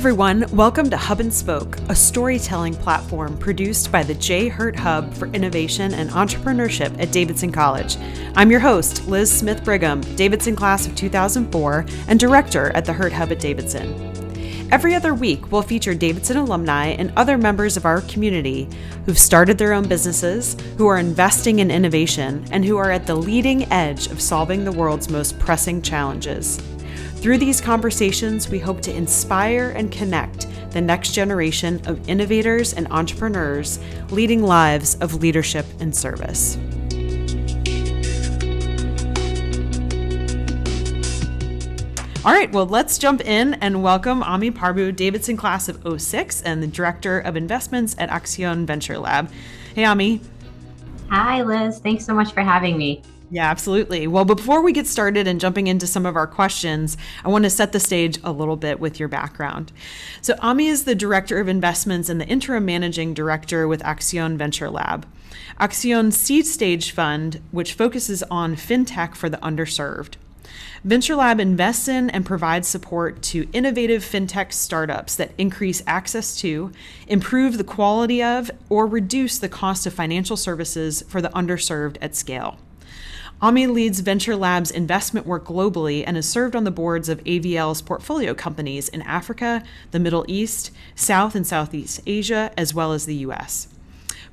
everyone, welcome to Hub and Spoke, a storytelling platform produced by the J. Hurt Hub for Innovation and Entrepreneurship at Davidson College. I'm your host, Liz Smith Brigham, Davidson class of 2004 and director at the Hurt Hub at Davidson. Every other week, we'll feature Davidson alumni and other members of our community who've started their own businesses, who are investing in innovation, and who are at the leading edge of solving the world's most pressing challenges. Through these conversations, we hope to inspire and connect the next generation of innovators and entrepreneurs leading lives of leadership and service. All right, well, let's jump in and welcome Amee Parbhoo, Davidson class of '06 and the Director of Investments at Accion Venture Lab. Hey, Amee. Hi, Liz. Thanks so much for having me. Yeah, absolutely. Well, before we get started and jumping into some of our questions, I want to set the stage a little bit with your background. So Amee is the Director of Investments and the Interim Managing Director with Accion Venture Lab. Accion's seed stage fund, which focuses on Fintech for the underserved. Venture Lab invests in and provides support to innovative fintech startups that increase access to, improve the quality of, or reduce the cost of financial services for the underserved at scale. Amee leads Venture Lab's investment work globally and has served on the boards of AVL's portfolio companies in Africa, the Middle East, South and Southeast Asia, as well as the US.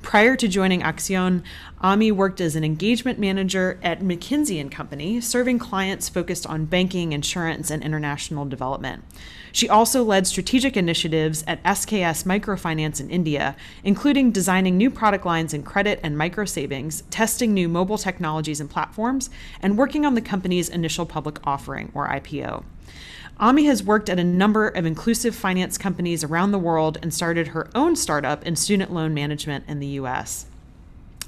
Prior to joining Accion, Amee worked as an engagement manager at McKinsey & Company, serving clients focused on banking, insurance, and international development. She also led strategic initiatives at SKS Microfinance in India, including designing new product lines in credit and micro savings, testing new mobile technologies and platforms, and working on the company's initial public offering, or IPO. Amee has worked at a number of inclusive finance companies around the world and started her own startup in student loan management in the US.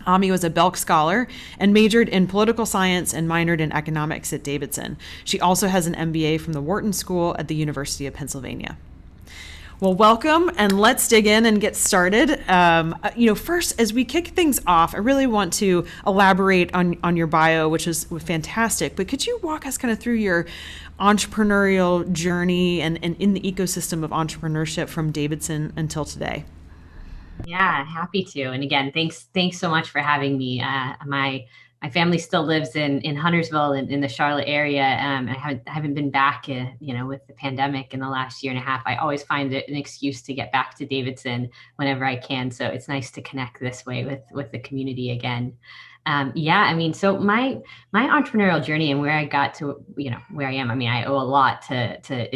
Amee was a Belk Scholar and majored in political science and minored in economics at Davidson. She also has an MBA from the Wharton School at the University of Pennsylvania. Well, welcome, and let's dig in and get started. First, as we kick things off, I really want to elaborate on your bio, which is fantastic, but could you walk us kind of through your entrepreneurial journey and in the ecosystem of entrepreneurship from Davidson until today? Yeah, happy to. And again, thanks so much for having me. My family still lives in Huntersville in the Charlotte area. I haven't been back, with the pandemic in the last year and a half. I always find it an excuse to get back to Davidson whenever I can. So it's nice to connect this way with the community again. So my entrepreneurial journey and where I got to, where I am, I owe a lot to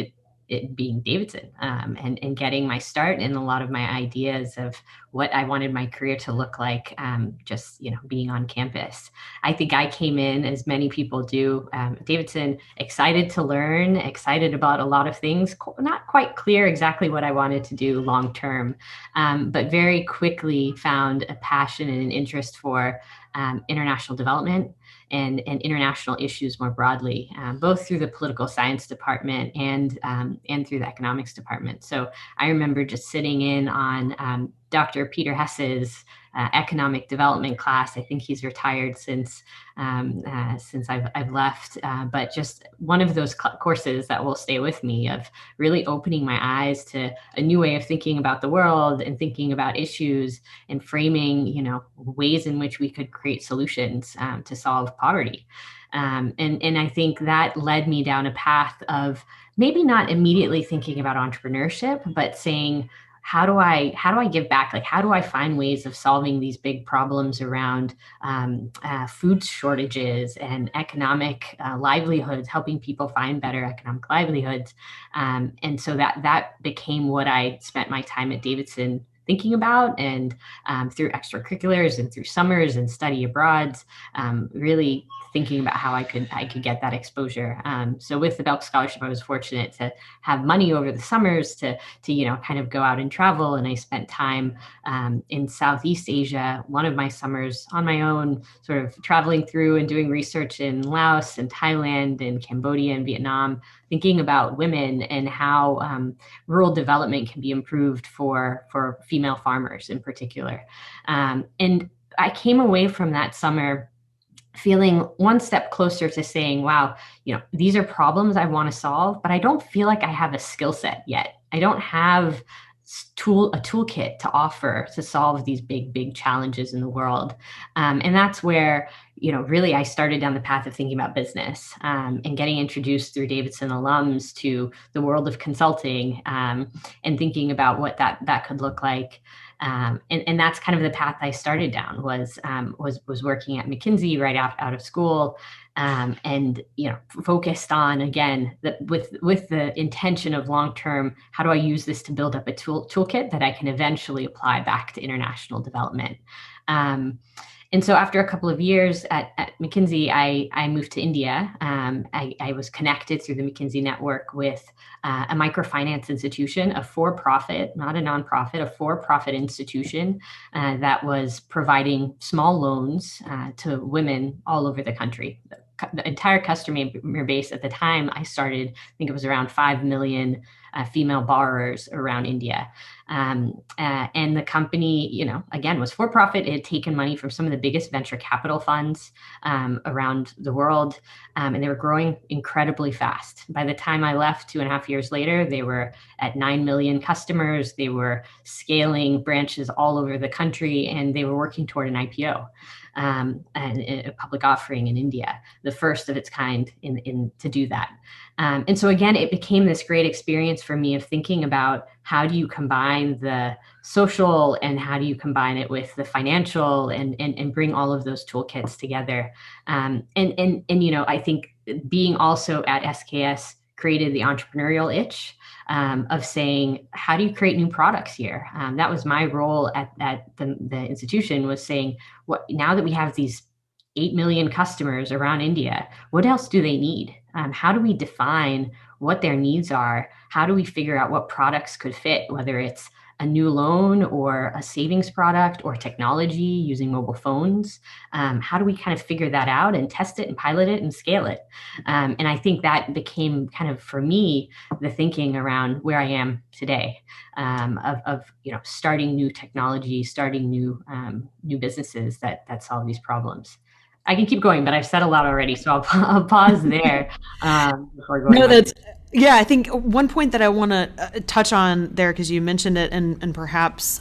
it being Davidson, and getting my start and a lot of my ideas of what I wanted my career to look like, being on campus. I think I came in, as many people do, Davidson, excited to learn, excited about a lot of things, not quite clear exactly what I wanted to do long term, but very quickly found a passion and an interest for international development and international issues more broadly, both through the political science department and through the economics department. So I remember just sitting in on Dr. Peter Hess's economic development class. I think he's retired since I've left, but just one of those courses that will stay with me, of really opening my eyes to a new way of thinking about the world and thinking about issues and framing, ways in which we could create solutions to solve poverty. And I think that led me down a path of maybe not immediately thinking about entrepreneurship, but saying, how do I give back? Like, how do I find ways of solving these big problems around food shortages and economic livelihoods, helping people find better economic livelihoods? And so that became what I spent my time at Davidson thinking about, and through extracurriculars and through summers and study abroads, really thinking about how I could get that exposure. So with the Belk Scholarship, I was fortunate to have money over the summers to kind of go out and travel. And I spent time in Southeast Asia, one of my summers on my own, sort of traveling through and doing research in Laos and Thailand and Cambodia and Vietnam, thinking about women and how rural development can be improved for female farmers in particular. And I came away from that summer feeling one step closer to saying, wow, these are problems I want to solve, but I don't feel like I have a skill set yet I don't have a toolkit to offer to solve these big challenges in the world. And that's where, really I started down the path of thinking about business, and getting introduced through Davidson alums to the world of consulting, and thinking about what that could look like. And that's kind of the path I started down, was working at McKinsey right out of school, and focused on, again, with the intention of long term, how do I use this to build up a toolkit that I can eventually apply back to international development. And so after a couple of years at McKinsey, I moved to India. I was connected through the McKinsey network with a microfinance institution, a for-profit, not a nonprofit, a for-profit institution that was providing small loans to women all over the country. The entire customer base at the time I started, I think it was around 5 million female borrowers around India. And the company, again, was for profit. It had taken money from some of the biggest venture capital funds around the world, and they were growing incredibly fast. By the time I left 2.5 years later, they were at 9 million customers. They were scaling branches all over the country, and they were working toward an IPO. And a public offering in India, the first of its kind to do that. And so again, it became this great experience for me of thinking about how do you combine the social and how do you combine it with the financial, and bring all of those toolkits together. And I think being also at SKS created the entrepreneurial itch, of saying, how do you create new products here? That was my role at the institution, was saying, now that we have these 8 million customers around India, what else do they need? How do we define what their needs are? How do we figure out what products could fit, whether it's a new loan or a savings product or technology using mobile phones? How do we kind of figure that out and test it and pilot it and scale it? And I think that became kind of, for me, the thinking around where I am today, of starting new technology, starting new businesses that solve these problems. I can keep going, but I've said a lot already, so I'll pause there before going No, on. yeah, I think one point that I want to touch on there, because you mentioned it, and perhaps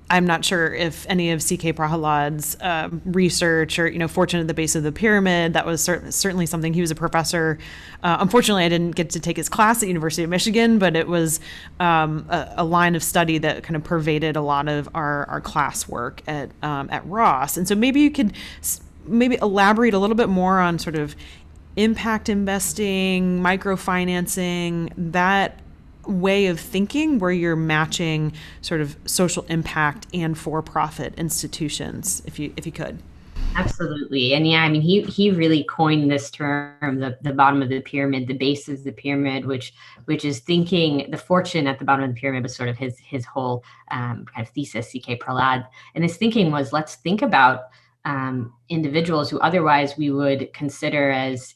I'm not sure if any of CK Prahalad's research, or Fortune at the Base of the Pyramid, that was certainly something. He was a professor. Unfortunately, I didn't get to take his class at University of Michigan, but it was a line of study that kind of pervaded a lot of our classwork at Ross. And so maybe you could maybe elaborate a little bit more on sort of impact investing, microfinancing, that way of thinking where you're matching sort of social impact and for-profit institutions, if you could. Absolutely. And yeah, I mean, he really coined this term, the bottom of the pyramid, the base of the pyramid, which is thinking the fortune at the bottom of the pyramid was sort of his whole kind of thesis, CK Prahalad. And his thinking was, let's think about individuals who otherwise we would consider as,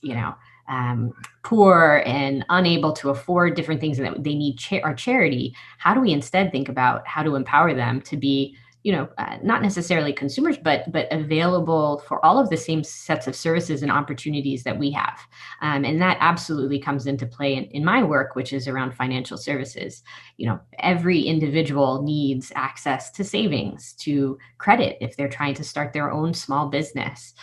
poor and unable to afford different things that they need our charity. How do we instead think about how to empower them to be, not necessarily consumers, but available for all of the same sets of services and opportunities that we have. And that absolutely comes into play in my work, which is around financial services. Every individual needs access to savings, to credit if they're trying to start their own small business,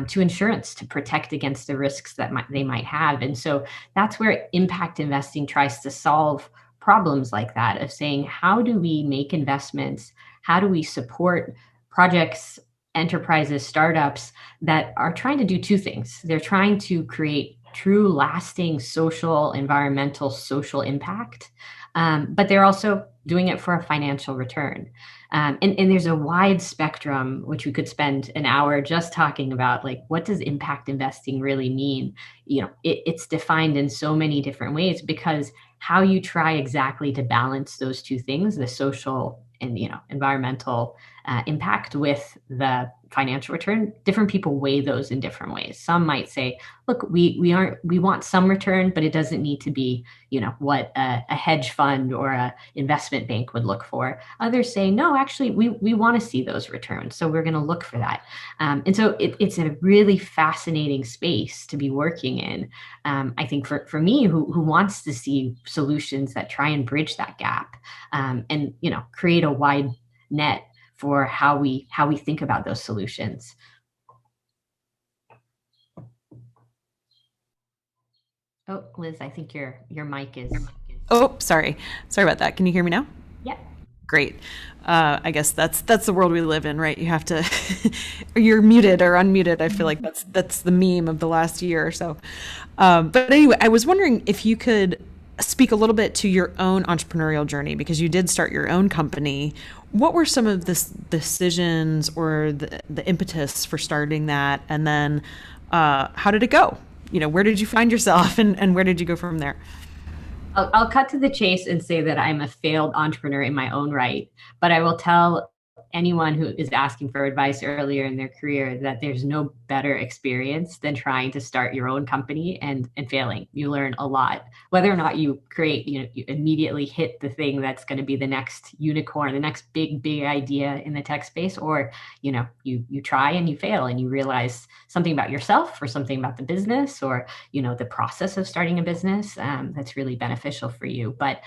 to insurance to protect against the risks that they might have. And so that's where impact investing tries to solve problems like that, of saying, how do we make investments? How do we support projects, enterprises, startups that are trying to do two things? They're trying to create true, lasting social, environmental, social impact, but they're also doing it for a financial return. And there's a wide spectrum, which we could spend an hour just talking about, like, what does impact investing really mean? It's defined in so many different ways, because how you try exactly to balance those two things, the social and environmental impact with the financial return. Different people weigh those in different ways. Some might say, look, we want some return, but it doesn't need to be what a hedge fund or a investment bank would look for. Others say, no, actually we want to see those returns, so we're going to look for that. And so it's a really fascinating space to be working in. I think for me, who wants to see solutions that try and bridge that gap, and create a wide net for how we think about those solutions. Oh, Liz, I think your mic is. Oh, sorry about that. Can you hear me now? Yeah. Great. I guess that's the world we live in, right? You have to, you're muted or unmuted. I feel like that's the meme of the last year or so. But anyway, I was wondering if you could speak a little bit to your own entrepreneurial journey, because you did start your own company. What were some of the decisions or the impetus for starting that? And then how did it go? Where did you find yourself, and where did you go from there? I'll cut to the chase and say that I'm a failed entrepreneur in my own right, but I will tell anyone who is asking for advice earlier in their career that there's no better experience than trying to start your own company and failing. You learn a lot. Whether or not you create, you immediately hit the thing that's going to be the next unicorn, the next big idea in the tech space, or you try and you fail and you realize something about yourself or something about the business, or the process of starting a business that's really beneficial for you. But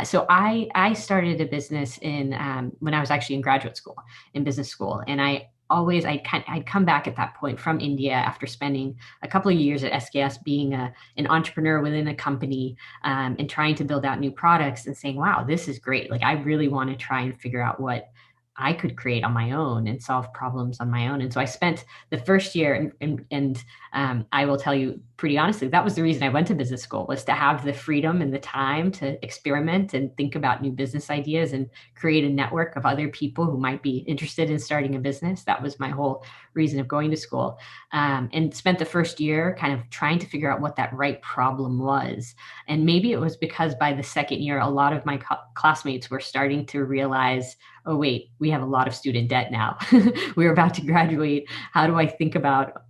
so I started a business in when I was actually in graduate school, in business school, and I'd come back at that point from India after spending a couple of years at SKS being an entrepreneur within a company, and trying to build out new products and saying, wow, this is great. Like, I really want to try and figure out what I could create on my own and solve problems on my own. And so I spent the first year, and I will tell you pretty honestly, that was the reason I went to business school, was to have the freedom and the time to experiment and think about new business ideas and create a network of other people who might be interested in starting a business. That was my whole reason of going to school, and spent the first year kind of trying to figure out what that right problem was. And maybe it was because by the second year, a lot of my classmates were starting to realize, oh, wait, we have a lot of student debt now. We're about to graduate. How do I think about,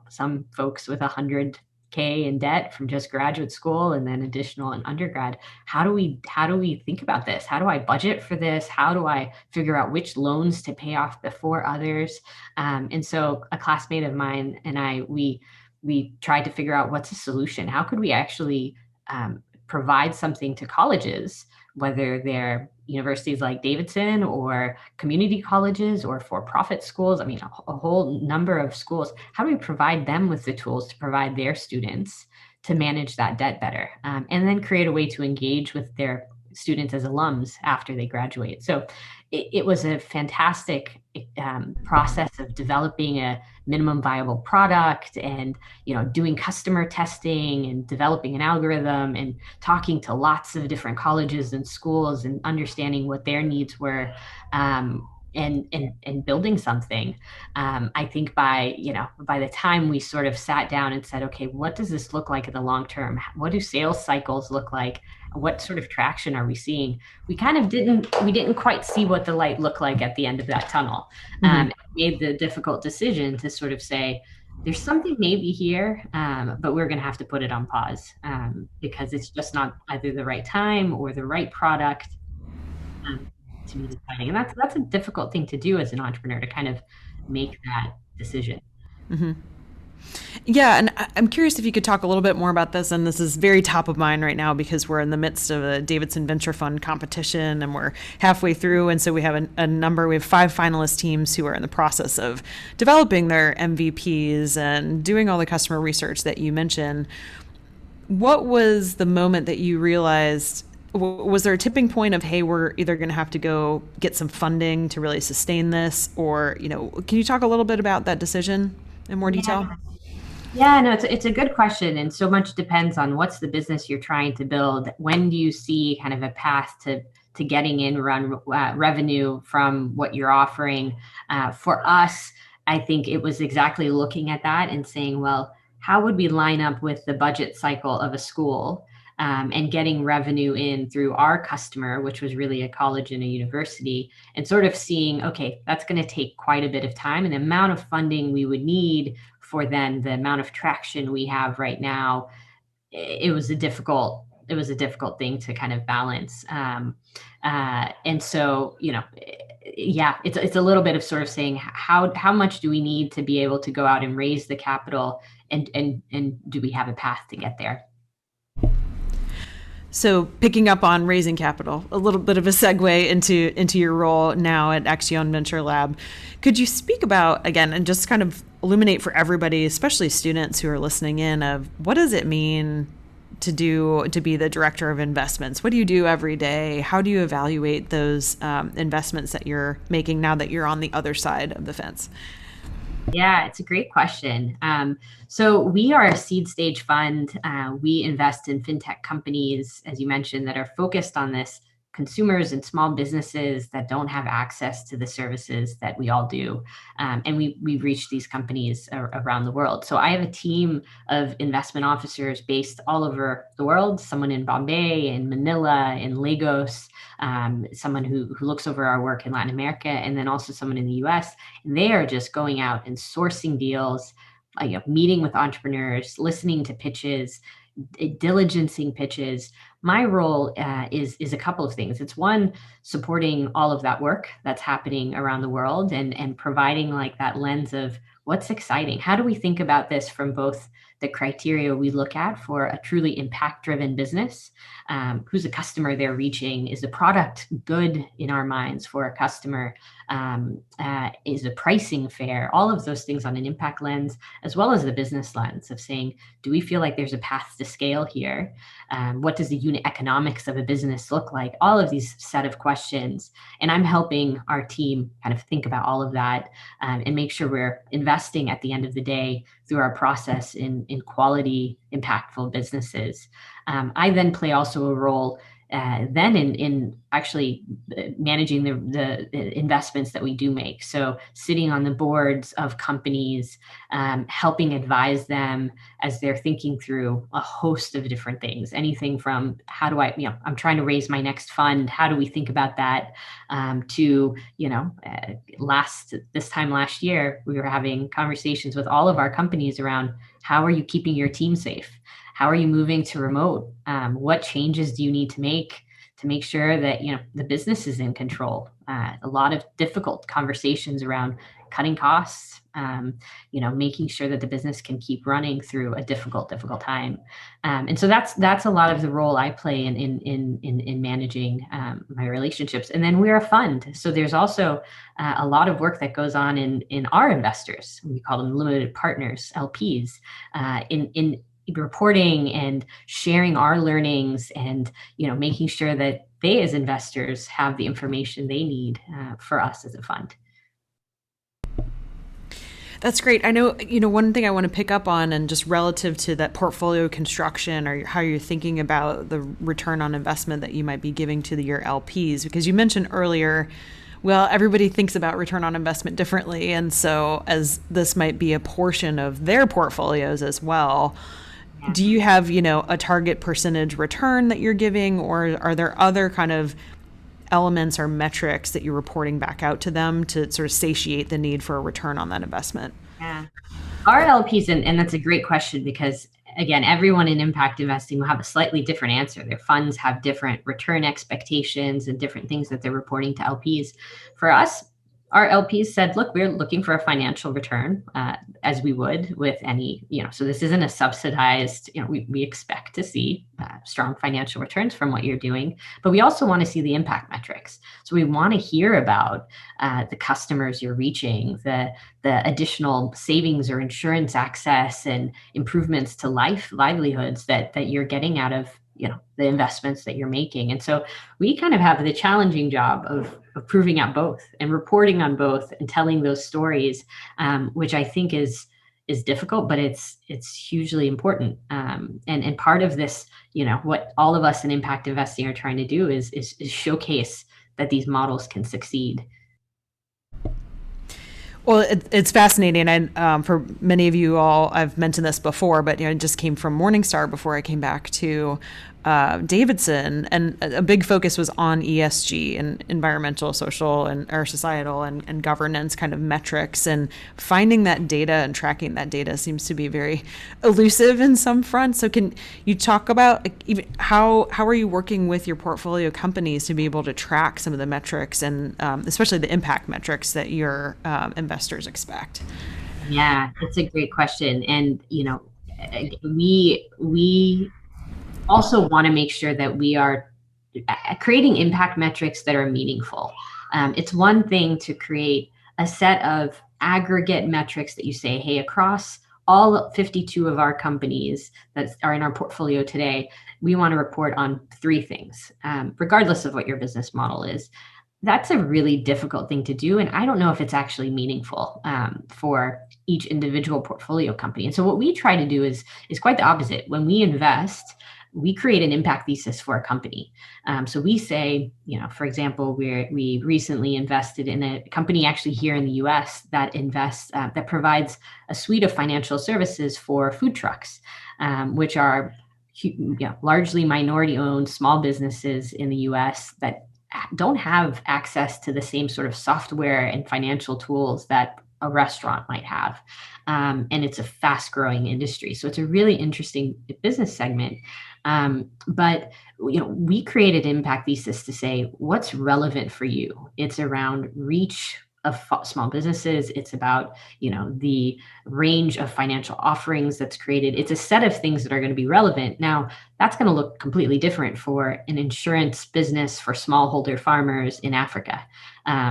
some folks with $100K in debt from just graduate school and then additional in undergrad? How do we think about this? How do I budget for this? How do I figure out which loans to pay off before others? And so a classmate of mine and I, we tried to figure out what's a solution. How could we actually provide something to colleges, whether they're universities like Davidson or community colleges or for-profit schools, a whole number of schools. How do we provide them with the tools to provide their students to manage that debt better, and then create a way to engage with their students as alums after they graduate? So it was a fantastic process of developing a minimum viable product, and doing customer testing and developing an algorithm and talking to lots of different colleges and schools and understanding what their needs were, and building something. I think by the time we sort of sat down and said, okay, what does this look like in the long term? What do sales cycles look like? What sort of traction are we seeing? We kind of didn't quite see what the light looked like at the end of that tunnel. Made the difficult decision to sort of say, there's something maybe here, but we're going to have to put it on pause, because it's just not either the right time or the right product to be deciding. And that's a difficult thing to do as an entrepreneur, to kind of make that decision. Mm-hmm. Yeah, and I'm curious if you could talk a little bit more about this. And this is very top of mind right now because we're in the midst of a Davidson Venture Fund competition, and we're halfway through. And so we have we have 5 finalist teams who are in the process of developing their MVPs and doing all the customer research that you mentioned. What was the moment that you realized? Was there a tipping point of, hey, we're either going to have to go get some funding to really sustain this, or, can you talk a little bit about that decision in more detail? Yeah, no, it's a good question. And so much depends on what's the business you're trying to build. When do you see kind of a path to getting in revenue from what you're offering? For us, I think it was exactly looking at that and saying, well, how would we line up with the budget cycle of a school? and getting revenue in through our customer, which was really a college and a university, and sort of seeing, okay, that's going to take quite a bit of time, and the amount of funding we would need for then the amount of traction we have right now, it was a difficult thing to kind of balance. And so, yeah, it's a little bit of sort of saying how much do we need to be able to go out and raise the capital, and do we have a path to get there? So picking up on raising capital, a little bit of a segue into your role now at Accion Venture Lab. Could you speak about, again, and just kind of illuminate for everybody, especially students who are listening in, of what does it mean to be the director of investments? What do you do every day? How do you evaluate those investments that you're making now that you're on the other side of the fence? Yeah, it's a great question. So we are a seed stage fund. We invest in fintech companies, as you mentioned, that are focused on this consumers and small businesses that don't have access to the services that we all do. And we've reached these companies around the world. So I have a team of investment officers based all over the world, someone in Bombay, in Manila, in Lagos, someone who looks over our work in Latin America, and then also someone in the US. And they are just going out and sourcing deals, meeting with entrepreneurs, listening to pitches, diligencing pitches. My role is a couple of things. It's one, supporting all of that work that's happening around the world, and providing like that lens of what's exciting. How do we think about this from both the criteria we look at for a truly impact-driven business? Who's the customer they're reaching? Is the product good in our minds for a customer? Is the pricing fair? All of those things on an impact lens, as well as the business lens of saying, do we feel like there's a path to scale here? What does the unit economics of a business look like? All of these set of questions. And I'm helping our team kind of think about all of that, and make sure we're investing at the end of the day through our process in quality, impactful businesses. I then play also a role then in actually managing the investments that we do make. So sitting on the boards of companies, helping advise them as they're thinking through a host of different things, anything from how do I'm trying to raise my next fund. How do we think about that? To, this time last year, we were having conversations with all of our companies around how are you keeping your team safe? How are you moving to remote? What changes do you need to make sure that the business is in control? A lot of difficult conversations around cutting costs, making sure that the business can keep running through a difficult time. And so that's a lot of the role I play in managing my relationships. And then we're a fund, so there's also a lot of work that goes on in our investors. We call them limited partners, LPs, in reporting and sharing our learnings, and making sure that they as investors have the information they need for us as a fund. That's great. I know, one thing I want to pick up on, and just relative to that portfolio construction, or how you're thinking about the return on investment that you might be giving to your LPs, because you mentioned earlier, well, everybody thinks about return on investment differently. And so as this might be a portion of their portfolios as well, do you have, a target percentage return that you're giving, or are there other kind of elements or metrics that you're reporting back out to them to sort of satiate the need for a return on that investment? Yeah. Our LPs, and that's a great question, because again, everyone in impact investing will have a slightly different answer. Their funds have different return expectations and different things that they're reporting to LPs. For us, our LPs said, look, we're looking for a financial return, as we would with any, so this isn't a subsidized, we expect to see strong financial returns from what you're doing, but we also want to see the impact metrics. So we want to hear about the customers you're reaching, the additional savings or insurance access and improvements to livelihoods that you're getting out of the investments that you're making. And so we kind of have the challenging job of proving out both and reporting on both and telling those stories, which I think is difficult, but it's hugely important. And part of this, what all of us in impact investing are trying to do is showcase that these models can succeed. Well, it's fascinating. And for many of you all, I've mentioned this before, but I just came from Morningstar before I came back to Davidson, and a big focus was on ESG and environmental, social, and or societal and governance kind of metrics. And finding that data and tracking that data seems to be very elusive in some fronts. So, can you talk about even how are you working with your portfolio companies to be able to track some of the metrics and especially the impact metrics that your investors expect? Yeah, it's a great question. And, we also want to make sure that we are creating impact metrics that are meaningful. It's one thing to create a set of aggregate metrics that you say, hey, across all 52 of our companies that are in our portfolio today, we want to report on three things, regardless of what your business model is. That's a really difficult thing to do. And I don't know if it's actually meaningful for each individual portfolio company. And so what we try to do is quite the opposite. When we invest, we create an impact thesis for a company. So we say, for example, we recently invested in a company actually here in the US that that provides a suite of financial services for food trucks, which are largely minority owned small businesses in the US that don't have access to the same sort of software and financial tools that a restaurant might have. And it's a fast growing industry. So it's a really interesting business segment. But we created impact thesis to say what's relevant for you. It's around reach of small businesses. It's about the range of financial offerings that's created. It's a set of things that are going to be relevant. Now that's going to look completely different for an insurance business for smallholder farmers in Africa.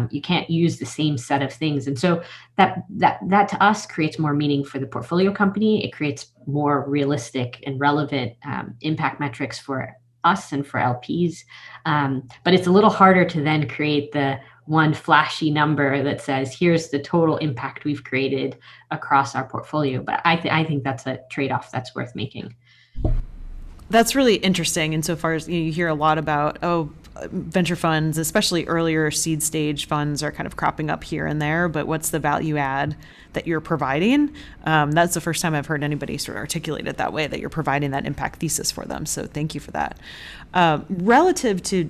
You can't use the same set of things, and so that to us creates more meaning for the portfolio company. It creates more realistic and relevant impact metrics for us and for LPs. But it's a little harder to then create the one flashy number that says, here's the total impact we've created across our portfolio. But I think that's a trade-off that's worth making. That's really interesting insofar as you hear a lot about, venture funds, especially earlier seed stage funds, are kind of cropping up here and there, but what's the value add that you're providing? That's the first time I've heard anybody sort of articulate it that way, that you're providing that impact thesis for them. So thank you for that. Relative to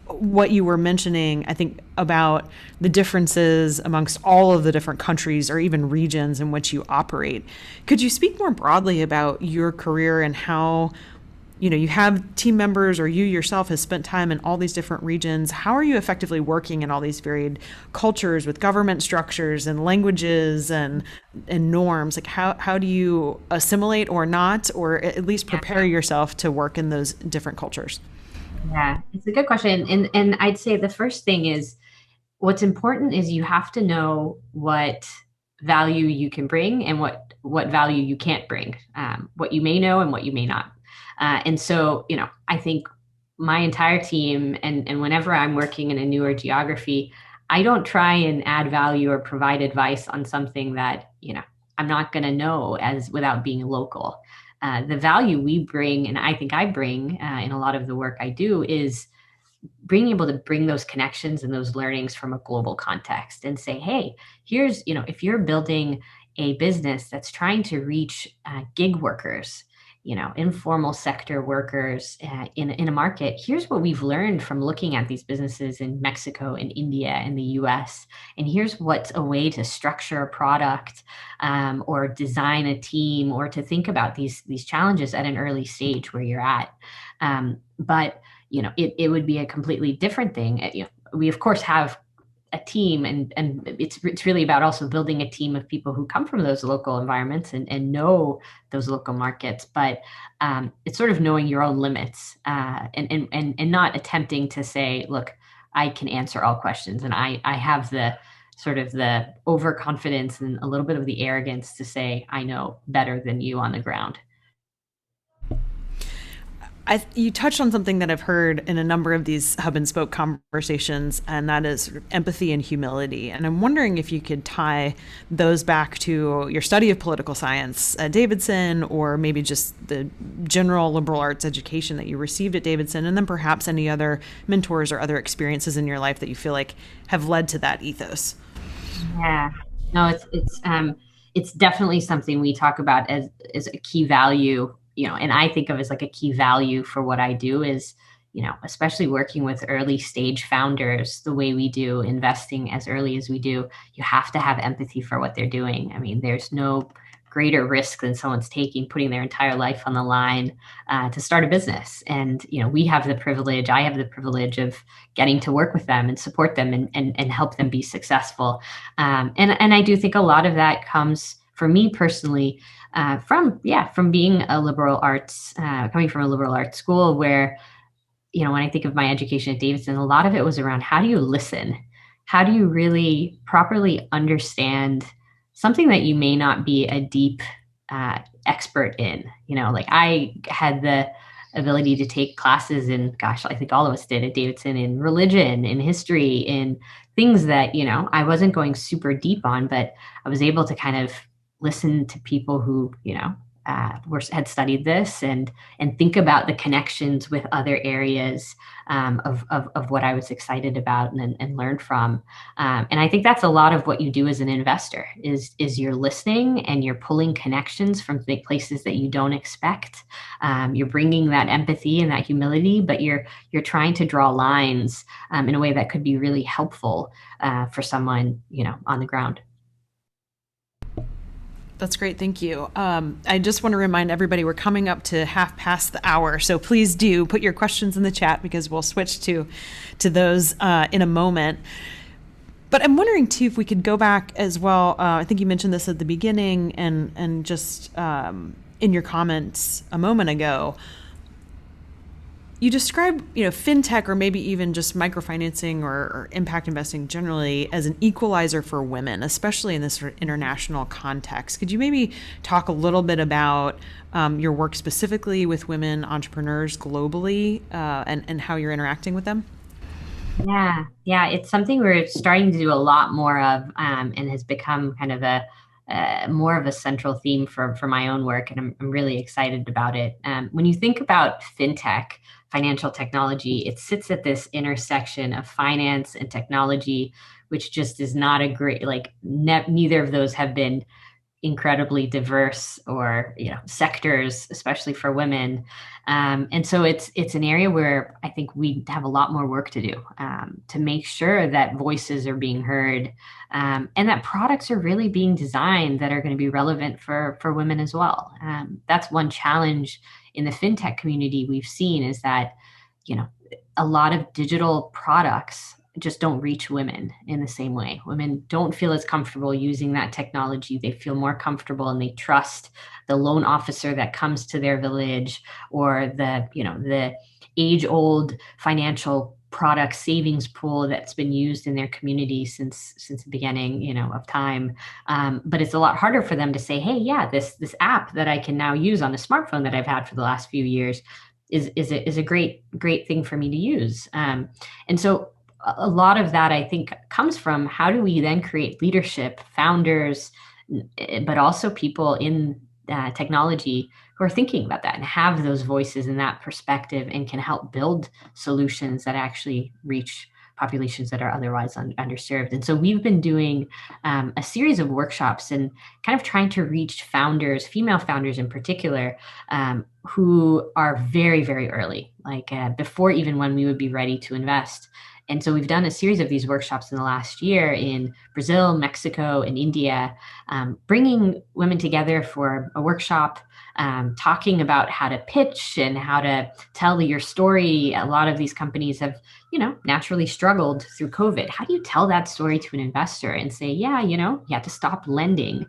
what you were mentioning, I think, about the differences amongst all of the different countries or even regions in which you operate, could you speak more broadly about your career and how you have team members, or you yourself has spent time in all these different regions? How are you effectively working in all these varied cultures with government structures and languages and norms? Like how do you assimilate or not, or at least prepare yourself to work in those different cultures? Yeah, it's a good question. And I'd say the first thing is what's important is you have to know what value you can bring and what value you can't bring, what you may know and what you may not. And so, I think my entire team and whenever I'm working in a newer geography, I don't try and add value or provide advice on something that, I'm not going to know as without being local. The value we bring, and I think I bring in a lot of the work I do, is being able to bring those connections and those learnings from a global context and say, hey, here's, if you're building a business that's trying to reach gig workers, informal sector workers in a market, here's what we've learned from looking at these businesses in Mexico and India and the US. And here's what's a way to structure a product or design a team or to think about these challenges at an early stage where you're at. But it would be a completely different thing. We of course have a team, and it's really about also building a team of people who come from those local environments and know those local markets. But it's sort of knowing your own limits and not attempting to say, look, I can answer all questions, and I have the sort of the overconfidence and a little bit of the arrogance to say I know better than you on the ground. You touched on something that I've heard in a number of these hub and spoke conversations, and that is sort of empathy and humility. And I'm wondering if you could tie those back to your study of political science at Davidson, or maybe just the general liberal arts education that you received at Davidson, and then perhaps any other mentors or other experiences in your life that you feel like have led to that ethos. Yeah, no, it's definitely something we talk about as a key value and I think of as like a key value for what I do is, especially working with early stage founders the way we do, investing as early as we do, you have to have empathy for what they're doing. I mean, there's no greater risk than someone's taking, putting their entire life on the line to start a business. And, we have the privilege, I have the privilege of getting to work with them and support them and help them be successful. And I do think a lot of that comes for me personally from being a liberal arts, coming from a liberal arts school where, when I think of my education at Davidson, a lot of it was around how do you listen? How do you really properly understand something that you may not be a deep expert in? Like I had the ability to take classes in, gosh, I think all of us did at Davidson, in religion, in history, in things that, I wasn't going super deep on, but I was able to kind of listen to people who, had studied this and think about the connections with other areas of what I was excited about and learned from. And I think that's a lot of what you do as an investor is you're listening and you're pulling connections from places that you don't expect. You're bringing that empathy and that humility, but you're trying to draw lines in a way that could be really helpful for someone, on the ground. That's great. Thank you. I just want to remind everybody we're coming up to half past the hour. So please do put your questions in the chat because we'll switch to those in a moment. But I'm wondering, too, if we could go back as well. I think you mentioned this at the beginning and just in your comments a moment ago. You describe, fintech or maybe even just microfinancing or impact investing generally as an equalizer for women, especially in this sort of international context. Could you maybe talk a little bit about your work specifically with women entrepreneurs globally and how you're interacting with them? Yeah, it's something we're starting to do a lot more of, and has become kind of a more of a central theme for my own work, and I'm really excited about it. When you think about fintech, financial technology, it sits at this intersection of finance and technology, which just is not a great, neither of those have been incredibly diverse or sectors, especially for women. And so it's an area where I think we have a lot more work to do to make sure that voices are being heard and that products are really being designed that are going to be relevant for women as well. That's one challenge in the fintech community we've seen is that a lot of digital products just don't reach women in the same way. Women don't feel as comfortable using that technology. They feel more comfortable and they trust the loan officer that comes to their village or the age-old financial product savings pool that's been used in their community since the beginning, of time. But it's a lot harder for them to say, hey, yeah, this app that I can now use on a smartphone that I've had for the last few years is a great thing for me to use. And so a lot of that, I think, comes from how do we then create leadership, founders, but also people in technology who are thinking about that and have those voices and that perspective and can help build solutions that actually reach populations that are otherwise underserved. And so we've been doing a series of workshops and kind of trying to reach founders, female founders in particular, who are very, very early, before even when we would be ready to invest. And so we've done a series of these workshops in the last year in Brazil, Mexico, and India, bringing women together for a workshop, talking about how to pitch and how to tell your story. A lot of these companies have, naturally struggled through COVID. How do you tell that story to an investor and say, yeah, you have to stop lending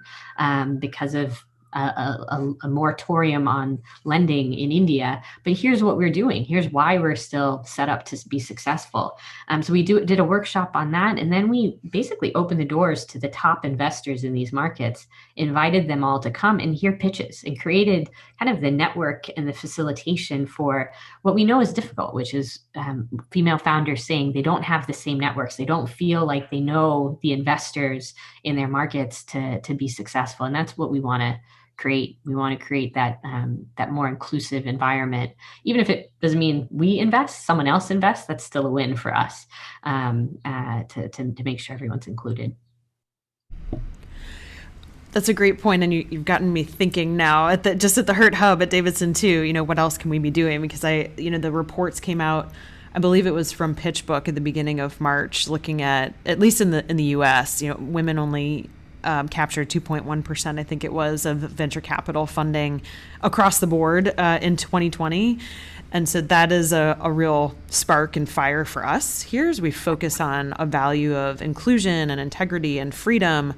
because of a moratorium on lending in India, but here's what we're doing. Here's why we're still set up to be successful. So we did a workshop on that, and then we basically opened the doors to the top investors in these markets, invited them all to come and hear pitches, and created kind of the network and the facilitation for what we know is difficult, which is female founders saying they don't have the same networks. They don't feel like they know the investors in their markets to be successful, and that's what we want to create. We want to create that more inclusive environment. Even if it doesn't mean we invest, someone else invests, that's still a win for us to make sure everyone's included. That's a great point, and you've gotten me thinking now just at the Hurt Hub at Davidson too. What else can we be doing? Because the reports came out. I believe it was from PitchBook at the beginning of March, looking at least in the U.S. Women only captured 2.1%, I think it was, of venture capital funding across the board in 2020. And so that is a real spark and fire for us here as we focus on a value of inclusion and integrity and freedom.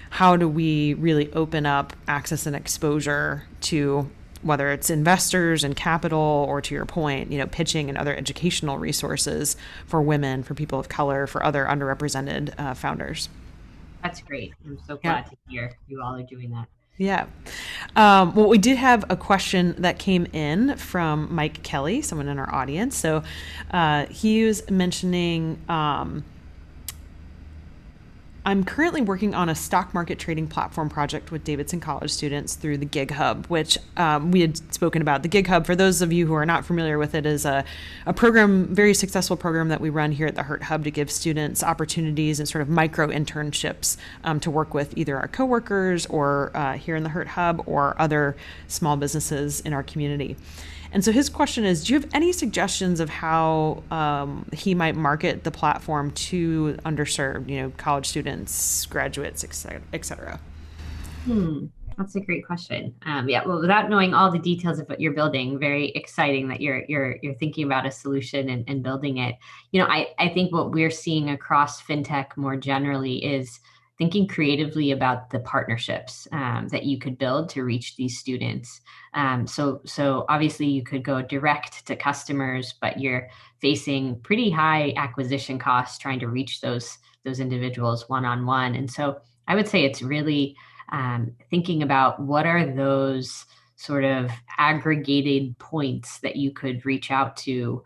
How do we really open up access and exposure to whether it's investors and capital, or to your point, pitching and other educational resources for women, for people of color, for other underrepresented founders? That's great. I'm so glad to hear you all are doing that. Yeah. Well, we did have a question that came in from Mike Kelly, someone in our audience. So he was mentioning, I'm currently working on a stock market trading platform project with Davidson College students through the Gig Hub, which we had spoken about. The Gig Hub, for those of you who are not familiar with it, is a program, very successful program that we run here at the Hurt Hub to give students opportunities and sort of micro internships to work with either our coworkers or here in the Hurt Hub or other small businesses in our community. And so his question is, do you have any suggestions of how he might market the platform to underserved, college students, graduates, et cetera? That's a great question. Well, without knowing all the details of what you're building, very exciting that you're thinking about a solution and building it. I think what we're seeing across fintech more generally is thinking creatively about the partnerships that you could build to reach these students. So obviously you could go direct to customers, but you're facing pretty high acquisition costs trying to reach those individuals one-on-one. And so I would say it's really thinking about what are those sort of aggregated points that you could reach out to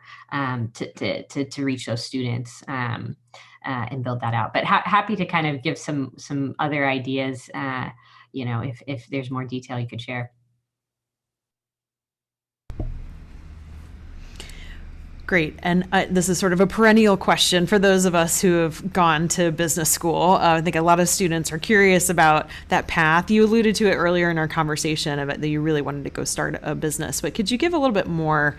reach those students. And build that out. But happy to kind of give some other ideas, if there's more detail you could share. Great. And this is sort of a perennial question for those of us who have gone to business school. I think a lot of students are curious about that path. You alluded to it earlier in our conversation about that you really wanted to go start a business, but could you give a little bit more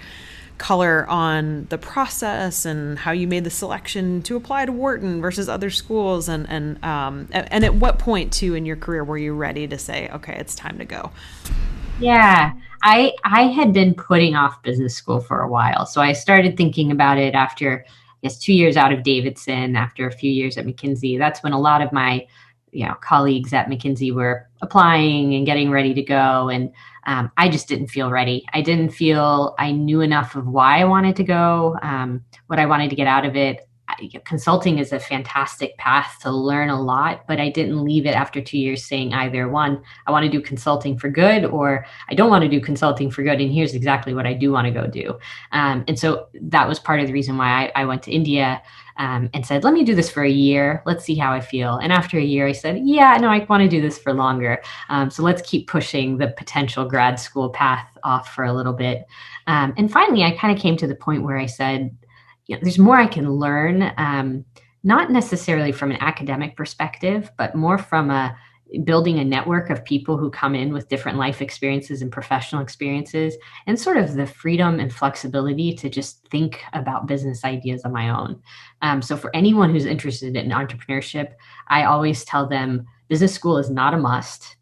color on the process and how you made the selection to apply to Wharton versus other schools, and at what point too in your career were you ready to say, okay, it's time to go? Yeah, I had been putting off business school for a while, so I started thinking about it after, I guess, 2 years out of Davidson, after a few years at McKinsey. That's when a lot of my colleagues at McKinsey were applying and getting ready to go. And I just didn't feel ready. I didn't feel I knew enough of why I wanted to go, what I wanted to get out of it. Consulting is a fantastic path to learn a lot, but I didn't leave it after 2 years saying either, one, I want to do consulting for good, or I don't want to do consulting for good, and here's exactly what I do want to go do. And so that was part of the reason why I went to India and said, let me do this for a year. Let's see how I feel. And after a year, I said, yeah, no, I want to do this for longer. So let's keep pushing the potential grad school path off for a little bit. And finally, I kind of came to the point where I said, there's more I can learn, not necessarily from an academic perspective, but more from building a network of people who come in with different life experiences and professional experiences, and sort of the freedom and flexibility to just think about business ideas on my own. So for anyone who's interested in entrepreneurship, I always tell them business school is not a must.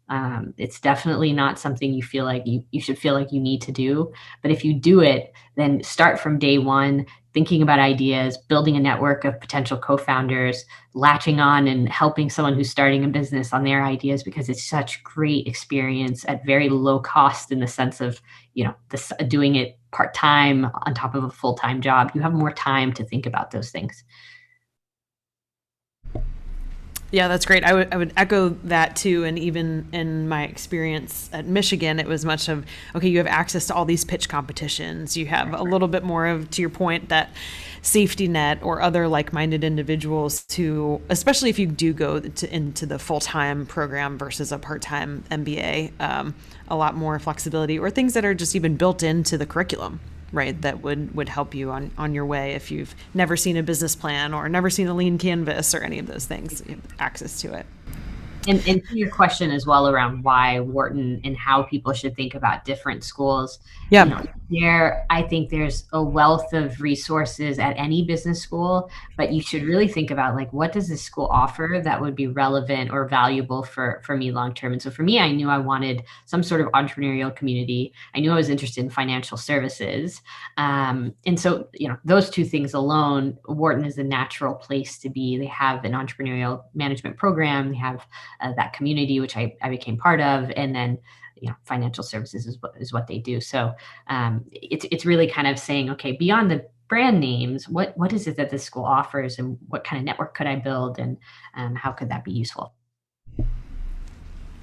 It's definitely not something you feel like you should feel like you need to do. But if you do it, then start from day one, thinking about ideas, building a network of potential co-founders, latching on and helping someone who's starting a business on their ideas, because it's such great experience at very low cost in the sense of, doing it part-time on top of a full-time job. You have more time to think about those things. Yeah, that's great. I would echo that too. And even in my experience at Michigan, it was much of, okay, you have access to all these pitch competitions. You have a little bit more of, to your point, that safety net or other like-minded individuals to, especially if you do go into the full-time program versus a part-time MBA, a lot more flexibility, or things that are just even built into the curriculum, right, that would help you on your way if you've never seen a business plan or never seen a lean canvas or any of those things. You have access to it. And to your question as well around why Wharton and how people should think about different schools, Yeah. I think there's a wealth of resources at any business school, but you should really think about like, what does this school offer that would be relevant or valuable for me long term? And so for me, I knew I wanted some sort of entrepreneurial community. I knew I was interested in financial services. And so, those two things alone, Wharton is a natural place to be. They have an entrepreneurial management program. They have that community, which I became part of, and then financial services is what they do. So it's really kind of saying, okay, beyond the brand names, what is it that this school offers, and what kind of network could I build, and how could that be useful?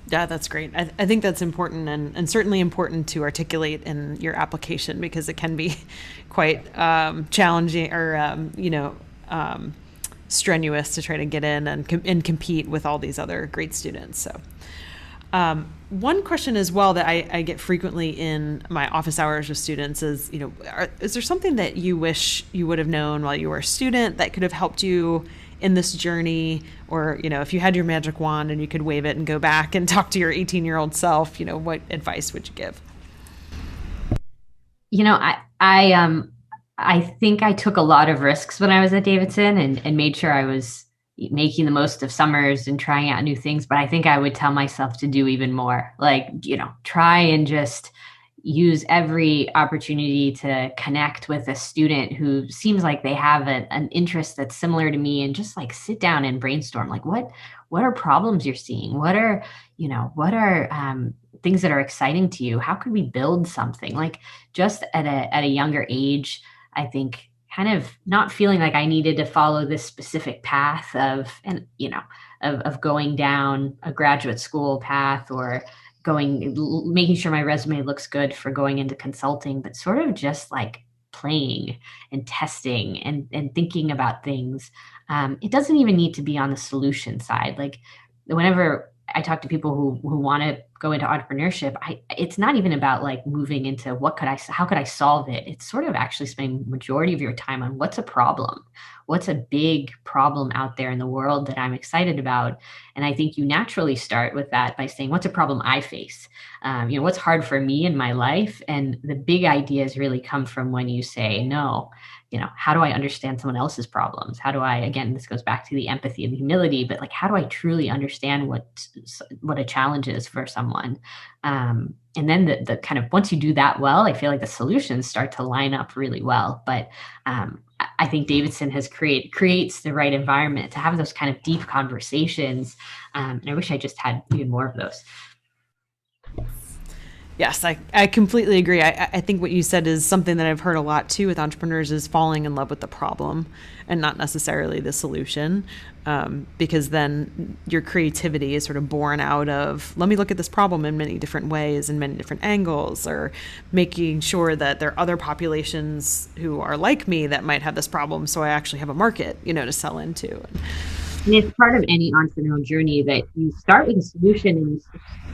Yeah, that's great. I think that's important, and certainly important to articulate in your application, because it can be quite challenging or, strenuous to try to get in and compete with all these other great students. So one question as well that I get frequently in my office hours with students is, is there something that you wish you would have known while you were a student that could have helped you in this journey? Or, if you had your magic wand and you could wave it and go back and talk to your 18-year-old self, what advice would you give? I think I took a lot of risks when I was at Davidson, and made sure I was making the most of summers and trying out new things. But I think I would tell myself to do even more, like, try and just use every opportunity to connect with a student who seems like they have an interest that's similar to me, and just like sit down and brainstorm, like, what are problems you're seeing? What are things that are exciting to you? How could we build something? Like, just at a younger age, I think kind of not feeling like I needed to follow this specific path of going down a graduate school path, or making sure my resume looks good for going into consulting, but sort of just like playing and testing and thinking about things. It doesn't even need to be on the solution side. Like, whenever I talk to people who want to go into entrepreneurship, it's not even about like moving into how could I solve it? It's sort of actually spending majority of your time on what's a problem, what's a big problem out there in the world that I'm excited about. And I think you naturally start with that by saying, what's a problem I face? What's hard for me in my life? And the big ideas really come from when you say, no, how do I understand someone else's problems? How do I, again, this goes back to the empathy and the humility, but like, how do I truly understand what a challenge is for someone? And then the kind of, once you do that well, I feel like the solutions start to line up really well. But I think Davidson creates the right environment to have those kind of deep conversations. And I wish I just had even more of those. Yes, I completely agree. I think what you said is something that I've heard a lot too with entrepreneurs, is falling in love with the problem and not necessarily the solution, because then your creativity is sort of born out of, let me look at this problem in many different ways and many different angles, or making sure that there are other populations who are like me that might have this problem, so I actually have a market, to sell into. And it's part of any entrepreneurial journey that you start with a solution and you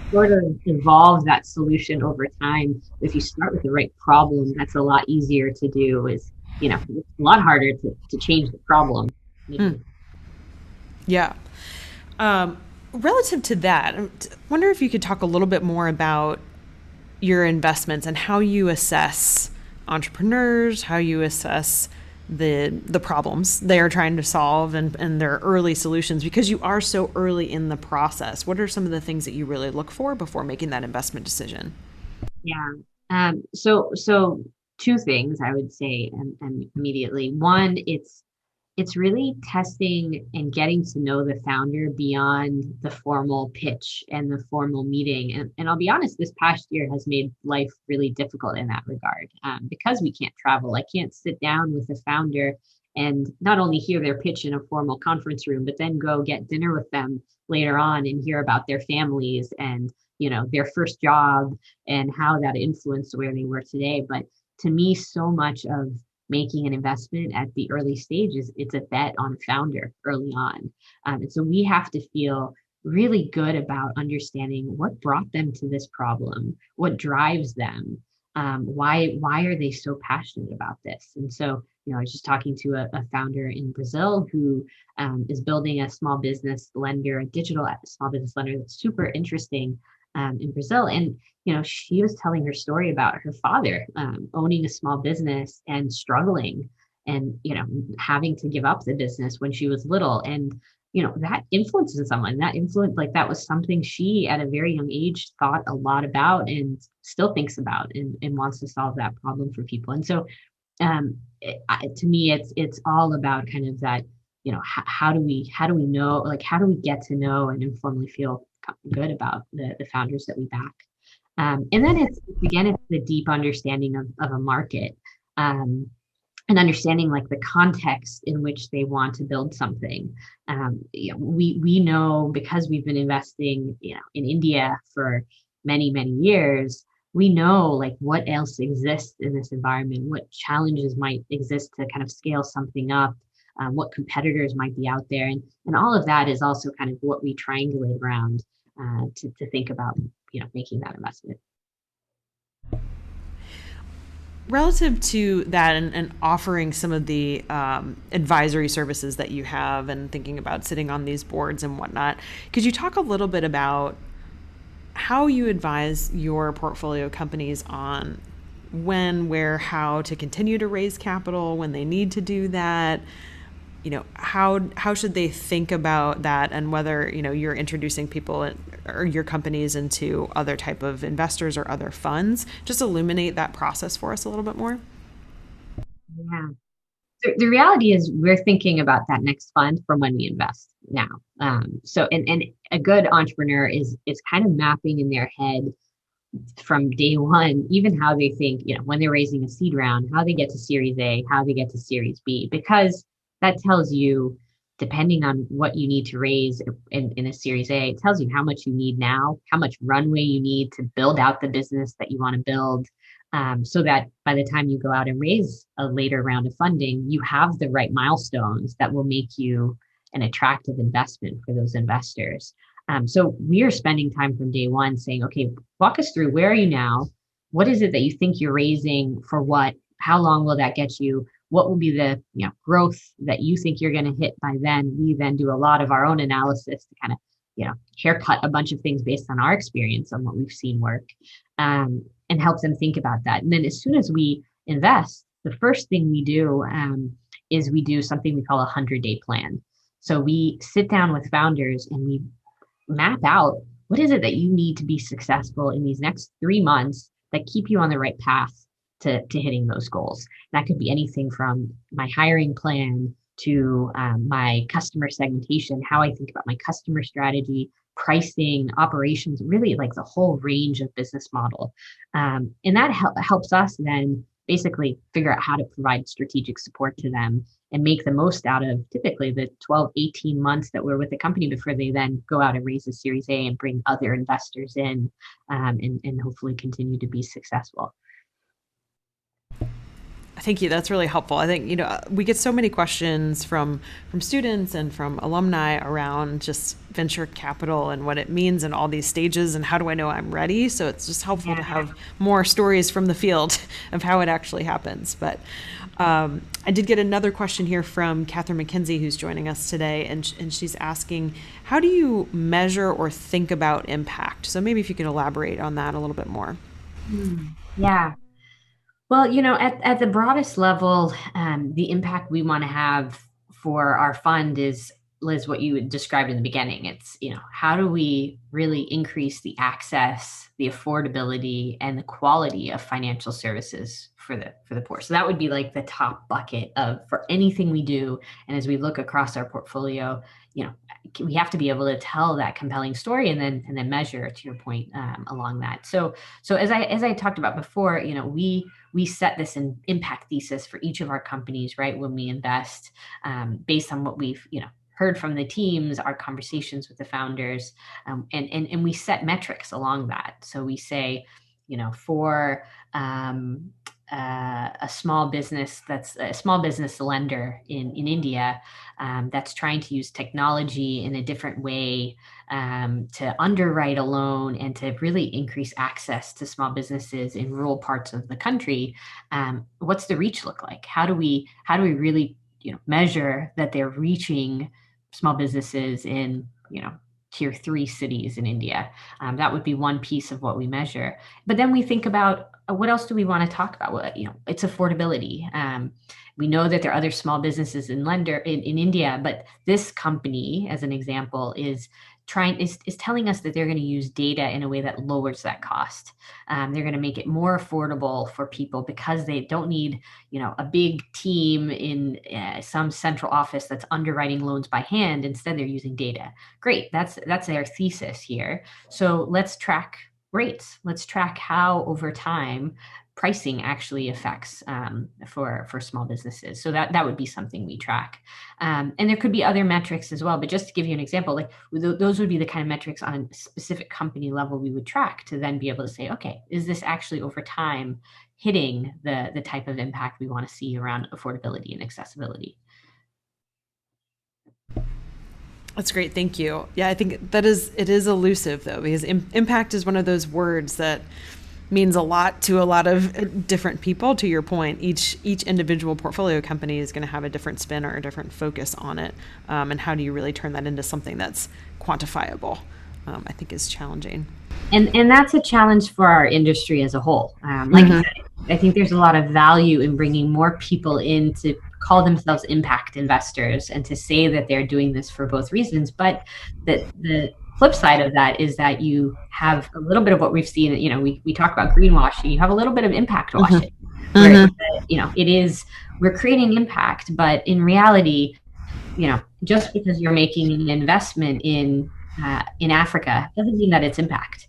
sort of evolve that solution over time. If you start with the right problem, that's a lot easier to do. It's a lot harder to change the problem. Yeah. Relative to that, I wonder if you could talk a little bit more about your investments and how you assess entrepreneurs, how you assess the problems they are trying to solve, and their early solutions, because you are so early in the process. What are some of the things that you really look for before making that investment decision? Yeah. So two things I would say immediately. One, it's really testing and getting to know the founder beyond the formal pitch and the formal meeting. And I'll be honest, this past year has made life really difficult in that regard, because we can't travel. I can't sit down with the founder and not only hear their pitch in a formal conference room, but then go get dinner with them later on and hear about their families and their first job and how that influenced where they were today. But to me, so much of making an investment at the early stages, it's a bet on founder early on. And so we have to feel really good about understanding what brought them to this problem, what drives them, why are they so passionate about this? And so I was just talking to a founder in Brazil who is building a small business lender, a digital small business lender that's super interesting in Brazil. And, she was telling her story about her father owning a small business and struggling and, having to give up the business when she was little. And, that influences someone. That influence, like that was something she at a very young age thought a lot about and still thinks about and wants to solve that problem for people. And so to me, it's all about kind of that, how do we know, like, how do we get to know and informally feel good about the founders that we back? And then it's the deep understanding of a market, and understanding like the context in which they want to build something. We know because we've been investing, in India for many years. We know like what else exists in this environment, what challenges might exist to kind of scale something up, what competitors might be out there, and all of that is also kind of what we triangulate around to think about, making that investment. Relative to that and offering some of the advisory services that you have and thinking about sitting on these boards and whatnot, could you talk a little bit about how you advise your portfolio companies on when, where, how to continue to raise capital, when they need to do that? How should they think about that, and whether, you're introducing people or your companies into other type of investors or other funds? Just illuminate that process for us a little bit more. Yeah. The reality is we're thinking about that next fund from when we invest now. And a good entrepreneur is kind of mapping in their head from day one, even how they think, when they're raising a seed round, how they get to Series A, how they get to Series B, because that tells you, depending on what you need to raise in a Series A, it tells you how much you need now, how much runway you need to build out the business that you want to build, so that by the time you go out and raise a later round of funding, you have the right milestones that will make you an attractive investment for those investors. So we are spending time from day one saying, okay, walk us through, where are you now? What is it that you think you're raising for what? How long will that get you? What will be the growth that you think you're going to hit by then? We then do a lot of our own analysis to kind of haircut a bunch of things based on our experience on what we've seen work, and help them think about that. And then as soon as we invest, the first thing we do is we do something we call a 100-day plan. So we sit down with founders and we map out, what is it that you need to be successful in these next 3 months that keep you on the right path to hitting those goals. That could be anything from my hiring plan to my customer segmentation, how I think about my customer strategy, pricing, operations, really like the whole range of business model. And that helps us then basically figure out how to provide strategic support to them and make the most out of typically the 12, 18 months that we're with the company before they then go out and raise a Series A and bring other investors in, and hopefully continue to be successful. Thank you. That's really helpful. I think, we get so many questions from students and from alumni around just venture capital and what it means in all these stages and how do I know I'm ready? So it's just helpful to have more stories from the field of how it actually happens. But I did get another question here from Catherine McKenzie, who's joining us today, and she's asking, how do you measure or think about impact? So maybe if you could elaborate on that a little bit more. Yeah. Well, at the broadest level, the impact we want to have for our fund is, Liz, what you described in the beginning. It's, how do we really increase the access, the affordability, and the quality of financial services for the poor? So that would be like the top bucket for anything we do. And as we look across our portfolio, we have to be able to tell that compelling story and then measure, to your point, along that. So as I talked about before, we set this impact thesis for each of our companies, right, when we invest, based on what we've heard from the teams, our conversations with the founders, and we set metrics along that. So we say, for a small business that's a small business lender in India that's trying to use technology in a different way to underwrite a loan and to really increase access to small businesses in rural parts of the country. What's the reach look like? How do we really measure that they're reaching small businesses in tier 3 cities in India? That would be one piece of what we measure. But then we think about what else do we want to talk about? Well, it's affordability. We know that there are other small businesses in India, but this company, as an example, is telling us that they're going to use data in a way that lowers that cost. They're going to make it more affordable for people because they don't need, a big team in some central office that's underwriting loans by hand. Instead, they're using data. Great, that's their thesis here. So let's track rates. Let's track how over time pricing actually affects for small businesses. So that would be something we track. And there could be other metrics as well. But just to give you an example, like those would be the kind of metrics on a specific company level we would track to then be able to say, okay, is this actually over time hitting the type of impact we want to see around affordability and accessibility? That's great. Thank you. Yeah, I think it is elusive though, because impact is one of those words that means a lot to a lot of different people. To your point, each individual portfolio company is going to have a different spin or a different focus on it. And how do you really turn that into something that's quantifiable? I think is challenging. And that's a challenge for our industry as a whole. Like I said, I think there's a lot of value in bringing more people in to call themselves impact investors and to say that they're doing this for both reasons. But the flip side of that is that you have a little bit of what we've seen. We talk about greenwashing. You have a little bit of impact washing. Where, it is, we're creating impact, but in reality, just because you're making an investment in Africa doesn't mean that it's impact.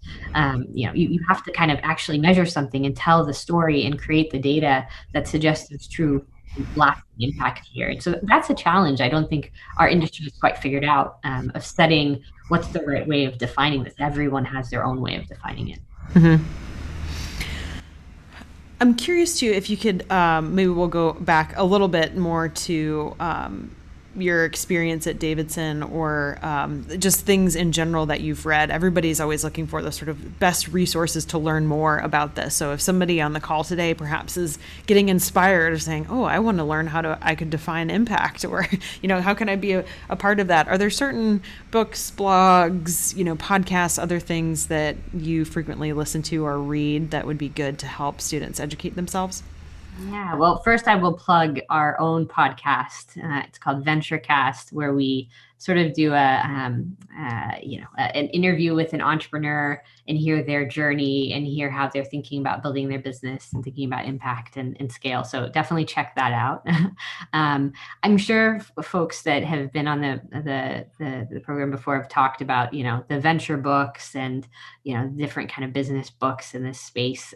You have to kind of actually measure something and tell the story and create the data that suggests it's true lasting impact here. And so that's a challenge I don't think our industry has quite figured out, of setting what's the right way of defining this. Everyone has their own way of defining it. Mm-hmm. I'm curious too, if you could, maybe we'll go back a little bit more to your experience at Davidson, or just things in general that you've read. Everybody's always looking for the sort of best resources to learn more about this. So if somebody on the call today perhaps is getting inspired or saying, oh, I want to learn how I could define impact, or, how can I be a part of that? Are there certain books, blogs, podcasts, other things that you frequently listen to or read that would be good to help students educate themselves? Yeah, well, first I will plug our own podcast. It's called VentureCast, where we sort of do an interview with an entrepreneur and hear their journey and hear how they're thinking about building their business and thinking about impact and scale. So definitely check that out. I'm sure folks that have been on the program before have talked about, the venture books and, different kind of business books in this space.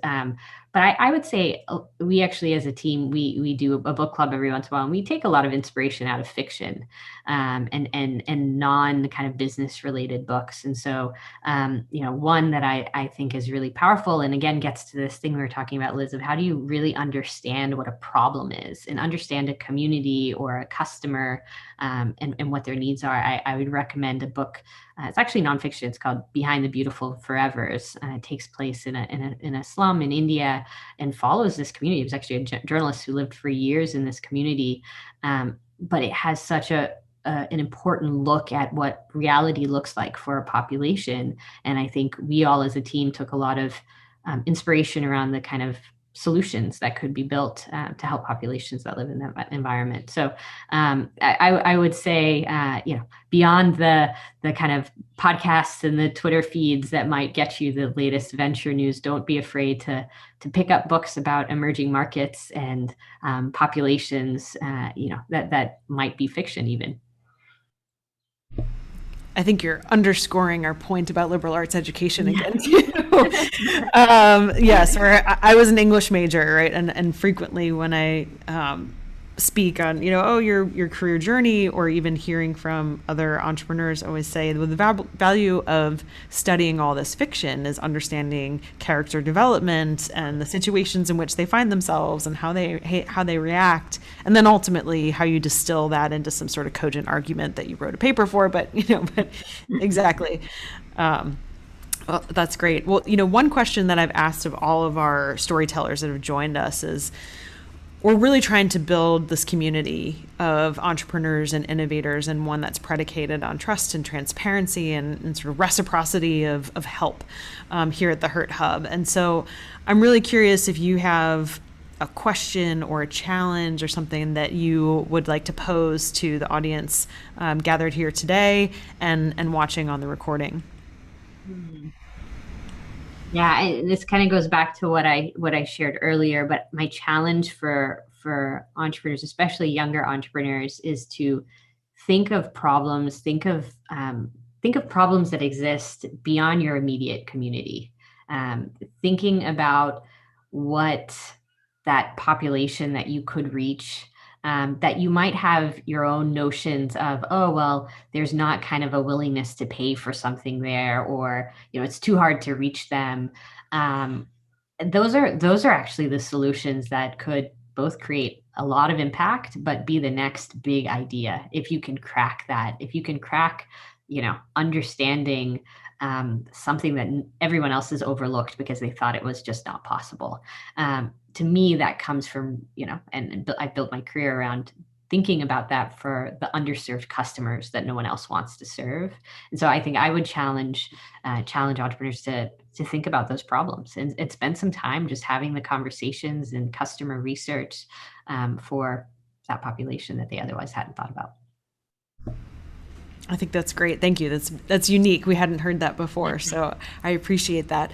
But I would say we actually, as a team, we do a book club every once in a while, and we take a lot of inspiration out of fiction and non kind of business related books. And so, one that I think is really powerful, and again gets to this thing we were talking about, Liz, of how do you really understand what a problem is and understand a community or a customer and what their needs are. I would recommend a book. It's actually nonfiction. It's called Behind the Beautiful Forevers. It takes place in a slum in India and follows this community. It was actually a journalist who lived for years in this community, but it has such an important look at what reality looks like for a population. And I think we all as a team took a lot of inspiration around the kind of solutions that could be built to help populations that live in that environment. So I would say, beyond the kind of podcasts and the Twitter feeds that might get you the latest venture news, don't be afraid to pick up books about emerging markets and populations, that might be fiction even. I think you're underscoring our point about liberal arts education again, too. Yes, where I was an English major, right? And frequently when I speak on, oh, your career journey, or even hearing from other entrepreneurs always say the value of studying all this fiction is understanding character development and the situations in which they find themselves and how they react, and then ultimately how you distill that into some sort of cogent argument that you wrote a paper for. But exactly. Well, that's great. Well, one question that I've asked of all of our storytellers that have joined us is, we're really trying to build this community of entrepreneurs and innovators, and one that's predicated on trust and transparency and sort of reciprocity of help here at the Hurt Hub. And so I'm really curious if you have a question or a challenge or something that you would like to pose to the audience gathered here today and watching on the recording. Yeah, this kind of goes back to what I shared earlier, but my challenge for entrepreneurs, especially younger entrepreneurs, is to think of problems, think of problems that exist beyond your immediate community. Thinking about what that population that you could reach, that you might have your own notions of, oh, well, there's not kind of a willingness to pay for something there, or, it's too hard to reach them. Those are actually the solutions that could both create a lot of impact, but be the next big idea. If you can crack that, if you can crack, understanding something that everyone else has overlooked because they thought it was just not possible. To me, that comes from, and I built my career around thinking about that for the underserved customers that no one else wants to serve. And so I think I would challenge entrepreneurs to think about those problems and spend some time just having the conversations and customer research for that population that they otherwise hadn't thought about. I think that's great. Thank you. That's unique. We hadn't heard that before, so I appreciate that.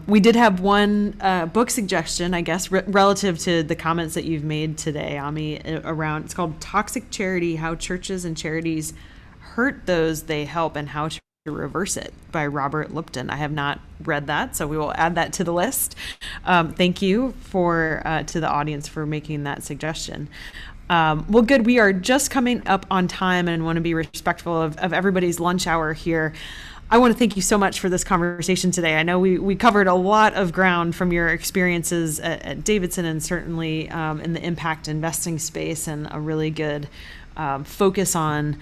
We did have one book suggestion, I guess, relative to the comments that you've made today, Amee, around, it's called Toxic Charity: How Churches and Charities Hurt Those They Help and How to Reverse It, by Robert Lupton. I have not read that, so we will add that to the list. Thank you to the audience for making that suggestion. Well, good. We are just coming up on time and want to be respectful of everybody's lunch hour here. I want to thank you so much for this conversation today. I know we covered a lot of ground from your experiences at Davidson, and certainly in the impact investing space, and a really good focus on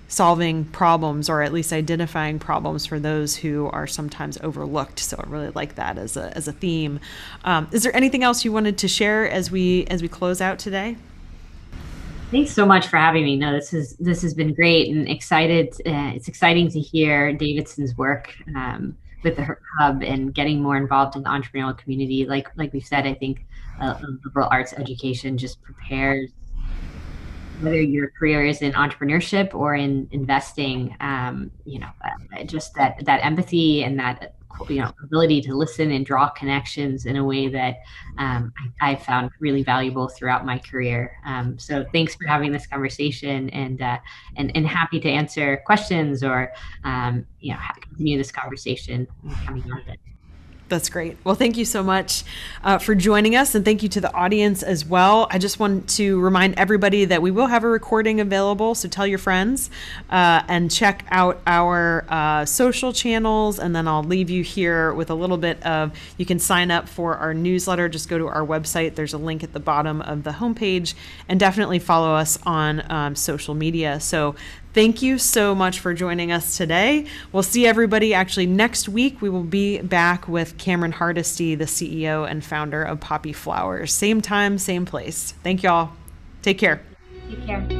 solving problems, or at least identifying problems for those who are sometimes overlooked. So I really like that as a theme. Is there anything else you wanted to share as we close out today? Thanks so much for having me. No, this has been great, and excited. It's exciting to hear Davidson's work with the Hurt Hub and getting more involved in the entrepreneurial community. Like we've said, I think liberal arts education just prepares, whether your career is in entrepreneurship or in investing, just that empathy and that ability to listen and draw connections in a way that I found really valuable throughout my career. So thanks for having this conversation, and happy to answer questions or continue this conversation coming out of it. That's great. Well, thank you so much for joining us, and thank you to the audience as well. I just want to remind everybody that we will have a recording available, so tell your friends and check out our social channels, and then I'll leave you here with a little bit of, you can sign up for our newsletter. Just go to our website. There's a link at the bottom of the homepage, and definitely follow us on social media. So thank you so much for joining us today. We'll see everybody actually next week. We will be back with Cameron Hardesty, the CEO and founder of Poppy Flowers. Same time, same place. Thank y'all. Take care. Take care.